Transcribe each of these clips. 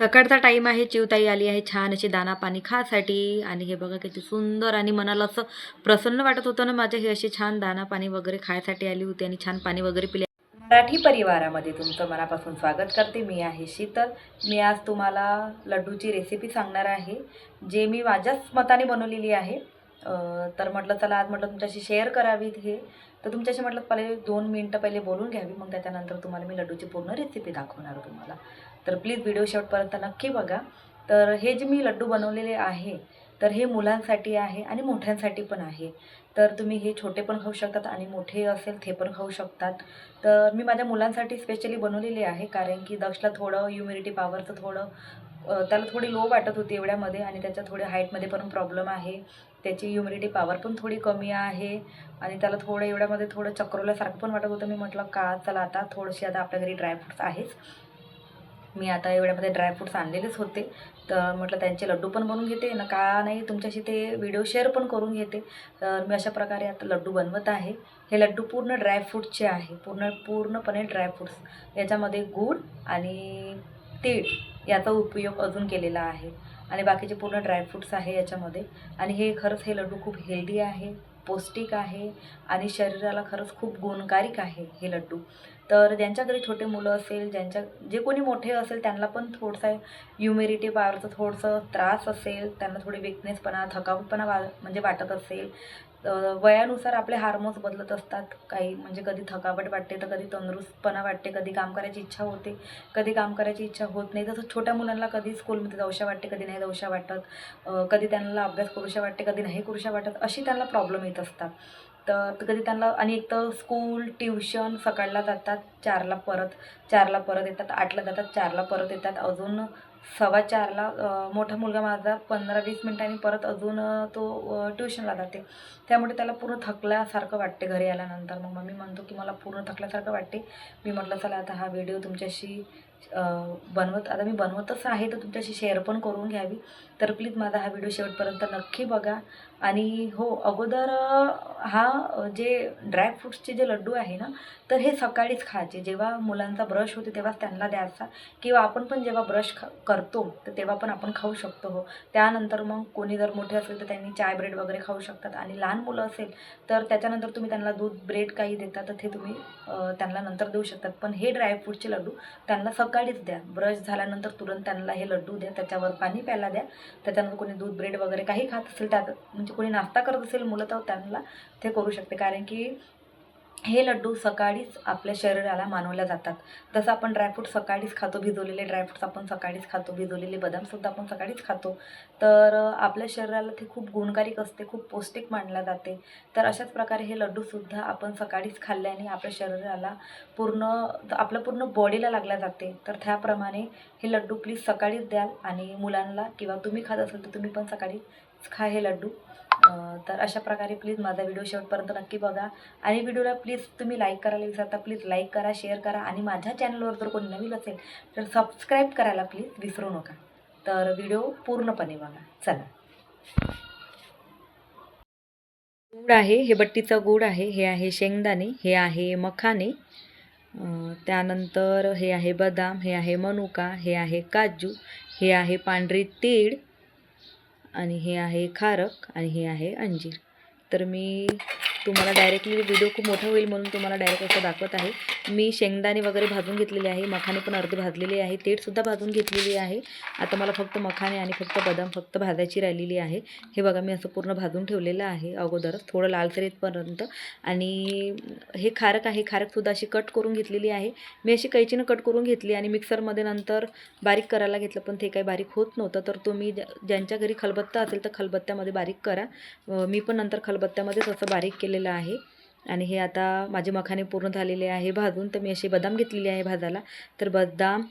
सकाळचा टाईम आहे. चिवताई आली आहे छान अशी दाना पाणी खासाठी आणि हे बघा किती सुंदर आणि मनाला असं प्रसन्न वाटत होतं ना माझ्या. हे अशी छान दाना पाणी वगैरे खायसाठी आली होती आणि छान पाणी वगैरे पिले. मराठी परिवारामध्ये तुमचं मनापासून स्वागत करते. मी आहे शीतल. मी आज तुम्हाला लड्डूची रेसिपी सांगणार आहे, जे मी माझ्याच मताने बनवलेली आहे. तर म्हटलं चला आज म्हटलं तुमच्याशी शेअर करावी हे. तर तुमच्याशी म्हटलं पहिले 2 मिनटं पहिले बोलून घ्यावी, मग त्याच्यानंतर तुम्हाला मी लड्डूची पूर्ण रेसिपी दाखवणार तुम्हाला. तर प्लीज व्हिडिओ शेवटपर्यंत नक्की बघा. तर हे जे मी लड्डू बनवलेले आहे, तर हे मुलांसाठी आहे आणि मोठ्यांसाठी पण आहे. तर तुम्ही हे छोटे पण खाऊ शकतात आणि मोठे असेल ते पण खाऊ शकतात. तर मी माझ्या मुलांसाठी स्पेशली बनवलेली आहे, कारण की दक्षला थोडं इम्युनिटी पॉवरचं थोडं त्याला थोडी लो वाटत होती एवढ्यामध्ये आणि त्याच्या थोडी हाईटमध्ये पण प्रॉब्लेम आहे. त्याची इम्युनिटी पॉवर पण थोडी कमी आहे आणि त्याला थोडं एवढ्यामध्ये थोडं चक्रोल्यासारखं पण वाटत होतं. मी म्हटलं का चला आता थोडीशी आता आपल्या घरी ड्रायफ्रूट्स आहेच. मी आता एवढ्यामध्ये ड्रायफ्रूट्स आणलेलेच होते, तर म्हटलं त्यांचे लड्डू पण बनवून घेते ना, का नाही तुमच्याशी ते व्हिडिओ शेअर पण करून घेते. तर मी अशा प्रकारे आता लड्डू बनवत आहे. हे लड्डू पूर्ण ड्रायफ्रूटचे आहे, पूर्णपणे ड्रायफ्रूट्स. याच्यामध्ये गूळ आणि तीळ याचा उपयोग अजून केलेला आहे आणि बाकीचे पूर्ण ड्रायफ्रूट्स आहे याच्यामध्ये. आणि हे खरंच हे लड्डू खूप हेल्दी आहे, पौष्टिक आहे आणि शरीराला खरंच खूप गुणकारिक आहे हे लड्डू. तर ज्यांच्या घरी छोटे मुलं असेल, जे कोणी मोठे असेल त्यांना पण थोडंसं इम्युनिटी पॉवरचं थोडंसं त्रास असेल, त्यांना थोडी विकनेसपणा, थकावटपणा म्हणजे वाटत असेल, वयानुसार आपले हार्मोन्स बदलत असतात. काही म्हणजे कधी थकावट वाटते, तर कधी तंदुरुस्तपणा वाटते, कधी काम करायची इच्छा होते, कधी काम करायची इच्छा होत नाही. तसं छोट्या मुलांना कधी स्कूलमध्ये जाऊशा वाटते, कधी नाही जाऊशा वाटत, कधी त्यांना अभ्यास करूशा वाटते, कधी नाही करूशा वाटत, अशी त्यांना प्रॉब्लेम येत असतात. तर कधी त्यांना आणि एक तर स्कूल, ट्युशन सकाळला जातात, 4ला परत येतात, 8ला जातात, 4ला परत येतात, अजून 4:15ला मोठा मुलगा माझा 15-20 मिनिटांनी परत अजून तो ट्युशनला जाते. त्यामुळे त्याला पूर्ण थकल्यासारखं वाटते घरी आल्यानंतर. मग मम्मी म्हणतो की मला पूर्ण थकल्यासारखं वाटते. मी म्हटलं चला आता हा व्हिडिओ तुमच्याशी आता मी बनवतच आहे, तर तुमच्याशी शेअर पण करून घ्यावी. तर प्लीज माझा हा व्हिडिओ शेवटपर्यंत नक्की बघा. आणि हो, अगोदर जे ड्रायफ्रूट्सचे जे लड्डू आहे ना, तर हे सकाळीच खायचे. जेव्हा मुलांचा ब्रश होते तेव्हाच त्यांना द्यायचा, किंवा आपण पण जेव्हा ब्रश करतो तर तेव्हा पण आपण खाऊ शकतो. हो, त्यानंतर मग कोणी जर मोठे असेल तर त्यांनी चाय ब्रेड वगैरे खाऊ शकतात आणि लहान मुलं असेल तर त्याच्यानंतर तुम्ही त्यांना दूध ब्रेड काही देता तर ते तुम्ही त्यांना नंतर देऊ शकतात. पण हे ड्रायफ्रूटचे लड्डू त्यांना सकाळीच द्या. ब्रश झाल्यानंतर तुरंत त्यांना हे लड्डू द्या, त्याच्यावर पाणी प्यायला द्या. त्याच्यानंतर कोणी दूध ब्रेड वगैरे काही खात असेल, त्यात म्हणजे कोणी नाश्ता करत असेल मुलं, तर त्यांना ते करू शकते. कारण की हे लड्डू सकाळीच आपल्या शरीराला मानवल्या जातात. जसं आपण ड्रायफ्रूट सकाळीच खातो, भिजवलेले ड्रायफ्रूट्स आपण सकाळीच खातो, भिजवलेले बदामसुद्धा आपण सकाळीच खातो. तर आपल्या शरीराला ते खूप गुणकारिक असते, खूप पौष्टिक मानले जाते. तर अशाच प्रकारे हे लड्डूसुद्धा आपण सकाळीच खाल्ल्याने आपल्या शरीराला आपल्या पूर्ण बॉडीला लागल्या जाते. तर त्याप्रमाणे हे लड्डू प्लीज सकाळीच द्याल आणि मुलांना, किंवा तुम्ही खात असाल तर तुम्ही पण सकाळीच खा हे लड्डू. तर अशा प्रकारे प्लीज माझा व्हिडिओ शेवटपर्यंत नक्की बघा. आणि व्हिडिओला प्लीज तुम्ही लाईक करायला विसरता, प्लीज लाईक करा, शेअर करा आणि माझ्या चॅनलवर जर कोणी नवीन असेल तर सबस्क्राईब करायला प्लीज विसरू नका. तर व्हिडिओ पूर्णपणे बघा. चला. गूळ आहे, हे बट्टीचा गूळ आहे, हे आहे शेंगदाणे, हे आहे मखाने, त्यानंतर हे आहे बदाम, हे आहे मनुका, हे आहे काजू, हे आहे पांढरी तीळ आणि हे आहे खारक आणि हे आहे अंजीर. तर मी तुम्हाला डायरेक्टली व्हिडिओ खूप मोठा होईल म्हणून तुम्हाला डायरेक्ट असं दाखवत आहे. मी शेंगदाणे वगैरे भाजून घेतलेले आहे, मखाने पण अर्धे भाजलेले आहे, तीळसुद्धा भाजून घेतलेली आहे. आता मला फक्त मखाने आणि फक्त बदाम फक्त भाजायची राहिलेली आहे. हे बघा मी असं पूर्ण भाजून ठेवलेलं आहे अगोदरच, थोडं लालसर येतपर्यंत. आणि हे खारक आहे, खारकसुद्धा अशी कट करून घेतलेली आहे. मी अशी कैचीनं कट करून घेतली आणि मिक्सरमध्ये नंतर बारीक करायला घेतलं, पण ते काही बारीक होत नव्हतं. तर तुम्ही ज्यांच्या घरी खलबत्ता असेल तर खलबत्त्यामध्ये बारीक करा. मी पण नंतर खलबत्त्यामध्येच असं बारीक केलेलं आहे. आणि हे आता माझे मखाने पूर्ण झालेले आहे भाजून. तर मी असे बदाम घेतलेले आहे भाजायला. तर बदाम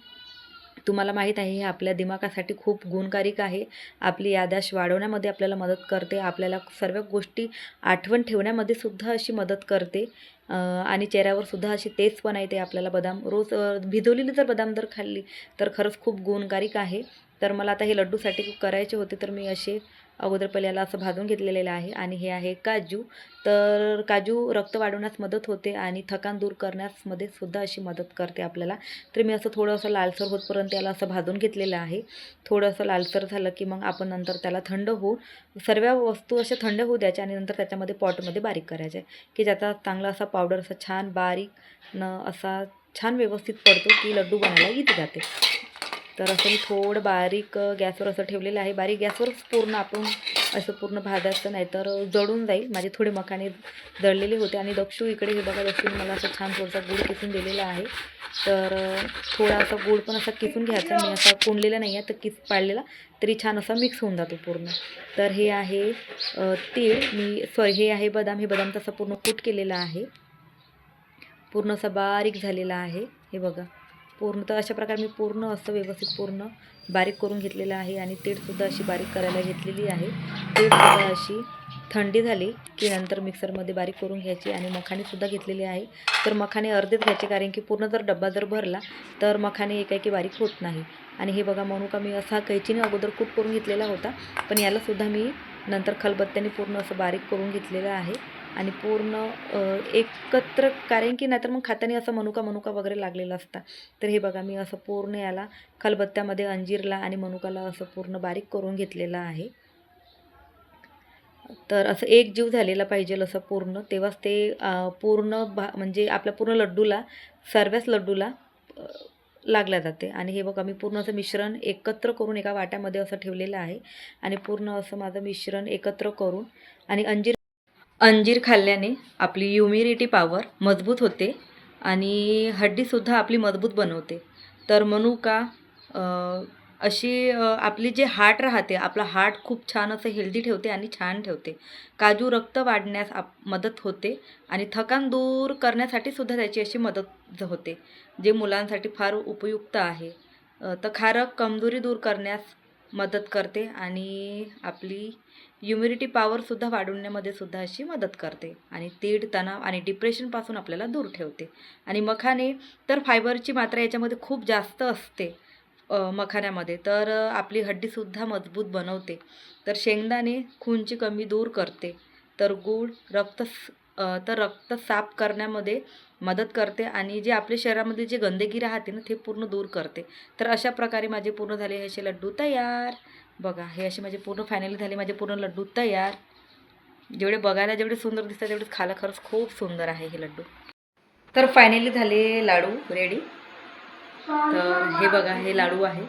तुम्हाला माहीत आहे हे आपल्या दिमागासाठी खूप गुणकारिक आहे. आपली याददाश्त वाढवण्यामध्ये आपल्याला मदत करते, आपल्याला सर्व गोष्टी आठवण ठेवण्यामध्ये सुद्धा अशी मदत करते. आणि चेहऱ्यावर सुद्धा अशी तेजपणा येते आपल्याला. बदाम रोज भिजवलेली जर बदाम जर खाल्ली तर खरंच खूप गुणकारिक आहे. तर मला आता हे लड्डूसाठी करायचे होते, तर मी असे अगोदर पहिले याला असं भाजून घेतलेलं आहे. आणि हे आहे काजू. तर काजू रक्त वाढवण्यास मदत होते आणि थकान दूर करण्यास मध्ये सुद्धा अशी मदत करते आपल्याला. तर मी असं थोडंसं लालसर होतपर्यंत याला असं भाजून घेतलेलं आहे. थोडंसं लालसर झालं की मग आपण नंतर त्याला थंड होऊन सर्व वस्तू अशा थंड होऊ द्यायच्या आणि नंतर त्याच्यामध्ये पॉटमध्ये बारीक करायचे की ज्याचा चांगला असा पावडर असा छान बारीक न असा छान व्यवस्थित पडतो की लड्डू बनायला इझी जाते. तर असं मी थोडं बारीक गॅसवर असं ठेवलेलं आहे. बारीक गॅसवरच पूर्ण आपण असं पूर्ण भाजायचं, नाही तर जळून जाईल. माझे थोडे मखाने जळलेले होते. आणि दक्षू इकडे हे बघा, दक्षूने मला असं छान थोडासा गूळ किसून दिलेला आहे. तर थोडा असा गूळ पण असा किसून घ्यायचा. मी असा कोंडलेला नाही आहे, तर किस पाडलेला तरी छान असा मिक्स होऊन जातो पूर्ण. तर हे आहे तीळ, हे आहे बदाम. हे बदाम तसा पूर्ण कूट केलेला आहे, पूर्ण असा बारीक झालेला आहे. हे बघा पूर्ण. तर अशा प्रकारे मी पूर्ण असं व्यवस्थित पूर्ण बारीक करून घेतलेलं आहे. आणि तीळसुद्धा अशी बारीक करायला घेतलेली आहे. तीळसुद्धा अशी थंडी झाली की नंतर मिक्सरमध्ये बारीक करून घ्यायची. आणि मखाणेसुद्धा घेतलेले आहे. तर मखाणे अर्धेच घ्यायचे, कारण की पूर्ण जर डब्बा जर भरला तर मखाणे एकाएकी बारीक होत नाही. आणि हे बघा मनुका मी असा कैचीने अगोदर कूट करून घेतलेला होता, पण यालासुद्धा मी नंतर खलबत्त्याने पूर्ण असं बारीक करून घेतलेलं आहे. आणि पूर्ण एकत्र, कारण की नाहीतर मग खाताना असं मनुका वगैरे लागलेला असता. तर हे बघा मी असं पूर्ण याला खलबत्त्यामध्ये अंजीरला आणि मनुकाला असं पूर्ण बारीक करून घेतलेलं आहे. तर असं एक जीव झालेला पाहिजे असं पूर्ण, तेव्हाच ते पूर्ण म्हणजे आपल्या पूर्ण लड्डूला, सर्वच लड्डूला लागल्या जाते. आणि हे बघा मी पूर्ण असं मिश्रण एकत्र करून एका वाट्यामध्ये असं ठेवलेलं आहे. आणि पूर्ण असं माझं मिश्रण एकत्र करून, आणि अंजीर खाल्ल्याने आपली इम्युनिटी पॉवर मजबूत होते आणि हड्डीसुद्धा आपली मजबूत बनवते. तर मनुका अशी आपली जे हार्ट राहते, आपला हार्ट खूप छान असं हेल्दी ठेवते आणि छान ठेवते. काजू रक्त वाढण्यास मदत होते आणि थकान दूर करण्यासाठी सुद्धा त्याची अशी मदत होते, जे मुलांसाठी फार उपयुक्त आहे. तर खारक कमजोरी दूर करण्यास मदत करते आणि आपली इम्युनिटी पॉवरसुद्धा वाढवण्यामध्ये सुद्धा अशी मदत करते. आणि तीळ तणाव आणि डिप्रेशनपासून आपल्याला दूर ठेवते. आणि मखाने तर फायबरची मात्रा याच्यामध्ये खूप जास्त असते मखाण्यामध्ये, तर आपली हड्डीसुद्धा मजबूत बनवते. तर शेंगदाणे खूनची कमी दूर करते. तर गूळ रक्त साफ करण्यामध्ये मदत करते आणि जे आपल्या शरीरामध्ये जे गंदगी राहते ना, ते पूर्ण दूर करते. तर अशा प्रकारे माझे पूर्ण झाले हे असे लड्डू तयार. बघा हे असे माझे पूर्ण फायनली झाले माझे पूर्ण लड्डू तयार. जेवढे बघायला जेवढे सुंदर दिसतात, तेवढे खायला खरंच खूप सुंदर आहे हे लड्डू. तर फायनली झाले लाडू रेडी. तर हे बघा हे लाडू आहे.